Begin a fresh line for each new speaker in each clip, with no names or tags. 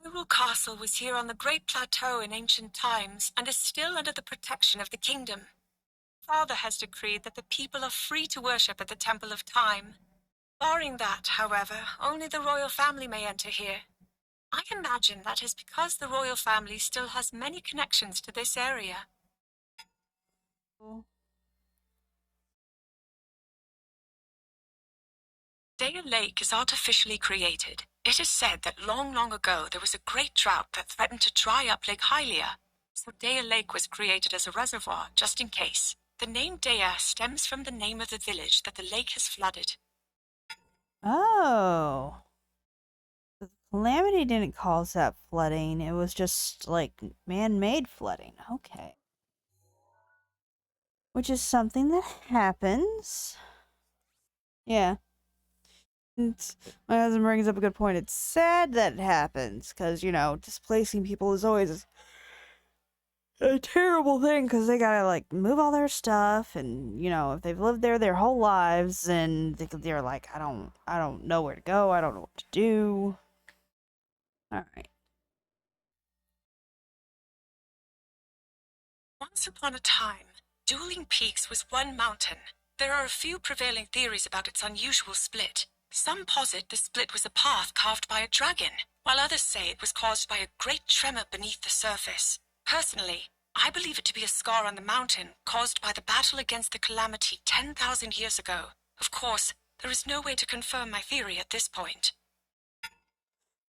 Hyrule Castle was here on the Great Plateau in ancient times and is still under the protection of the kingdom. Father has decreed that the people are free to worship at the Temple of Time. Barring that, however, only the royal family may enter here. I imagine that is because the royal family still has many connections to this area. Daya Lake is artificially created. It is said that long, long ago there was a great drought that threatened to dry up Lake Hylia. So Daya Lake was created as a reservoir, just in case. The name Daya stems from the name of the village that the lake has flooded.
Oh. The calamity didn't cause that flooding. It was just, like, man-made flooding. Okay. Which is something that happens. Yeah. My husband brings up a good point. It's sad that it happens, because, you know, displacing people is always a terrible thing, because they gotta, like, move all their stuff, and, you know, if they've lived there their whole lives, and they're like, I don't know where to go, I don't know what to do. Alright.
Once upon a time, Dueling Peaks was one mountain. There are a few prevailing theories about its unusual split. Some posit the split was a path carved by a dragon, while others say it was caused by a great tremor beneath the surface. Personally, I believe it to be a scar on the mountain caused by the battle against the calamity 10,000 years ago. Of course, there is no way to confirm my theory at this point.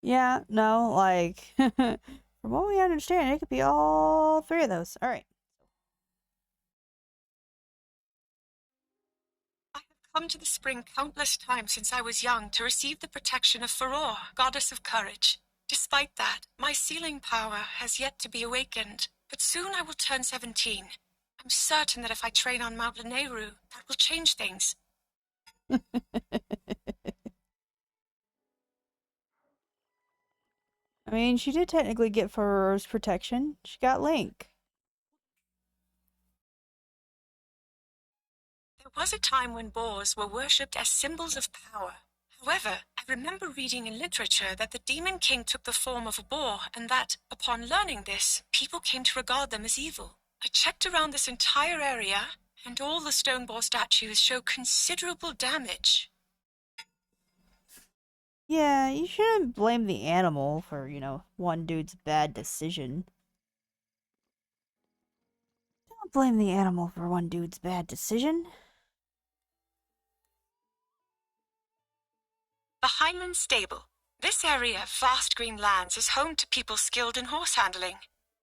Yeah, no, like, from what we understand, it could be all three of those. Alright.
I have come to the spring countless times since I was young to receive the protection of Furore, goddess of courage. Despite that, my sealing power has yet to be awakened, but soon I will turn 17. I'm certain that if I train on Mount Lanayru, that will change things.
I mean, she did technically get Furore's protection. She got Link.
There was a time when boars were worshipped as symbols of power. However, I remember reading in literature that the Demon King took the form of a boar and that, upon learning this, people came to regard them as evil. I checked around this entire area, and all the stone boar statues show considerable damage.
Yeah, you shouldn't blame the animal for, you know, one dude's bad decision. Don't blame the animal for one dude's bad decision.
The Highland Stable. This area of vast green lands is home to people skilled in horse handling.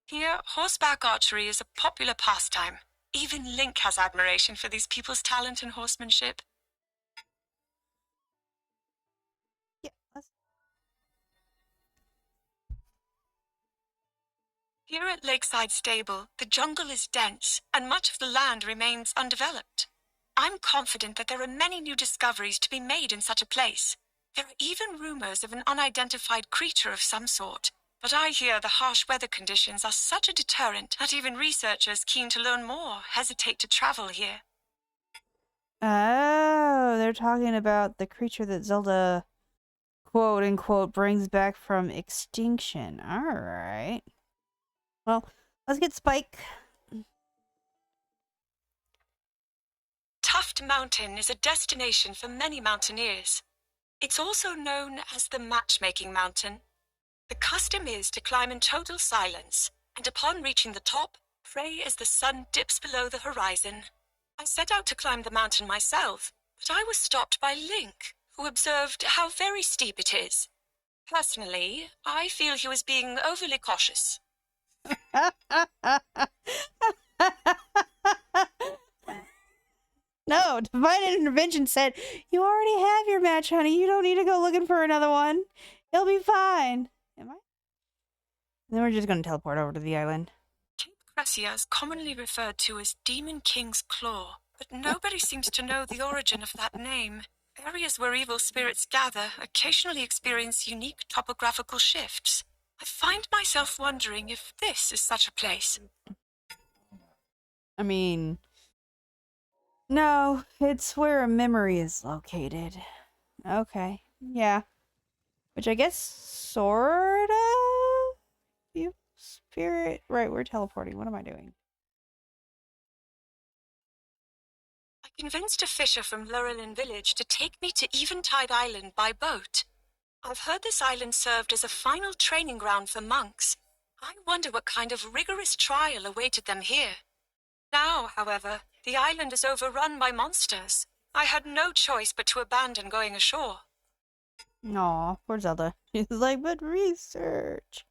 Here, horseback archery is a popular pastime. Even Link has admiration for these people's talent in horsemanship.
Yeah, let's...
Here at Lakeside Stable, the jungle is dense, and much of the land remains undeveloped. I'm confident that there are many new discoveries to be made in such a place. There are even rumors of an unidentified creature of some sort. But I hear the harsh weather conditions are such a deterrent that even researchers keen to learn more hesitate to travel here.
Oh, they're talking about the creature that Zelda, quote unquote, brings back from extinction. Alright. Well, let's get Spike.
Tuft Mountain is a destination for many mountaineers. It's also known as the Matchmaking Mountain. The custom is to climb in total silence, and upon reaching the top, pray as the sun dips below the horizon. I set out to climb the mountain myself, but I was stopped by Link, who observed how very steep it is. Personally, I feel he was being overly cautious.
No, Divine Intervention said, you already have your match, honey. You don't need to go looking for another one. It'll be fine. Am I? Then we're just going to teleport over to the island.
Cape Cressia is commonly referred to as Demon King's Claw, but nobody seems to know the origin of that name. Areas where evil spirits gather occasionally experience unique topographical shifts. I find myself wondering if this is such a place.
I mean, no, it's where a memory is located. Okay, yeah. Which I guess sort of spirit. Right, we're teleporting. What am I doing?
I convinced a fisher from Lurelin village to take me to Eventide Island by boat. I've heard this island served as a final training ground for monks. I wonder what kind of rigorous trial awaited them here. Now, however, the island is overrun by monsters. I had no choice but to abandon going ashore.
Aw, poor Zelda. She's like, but research.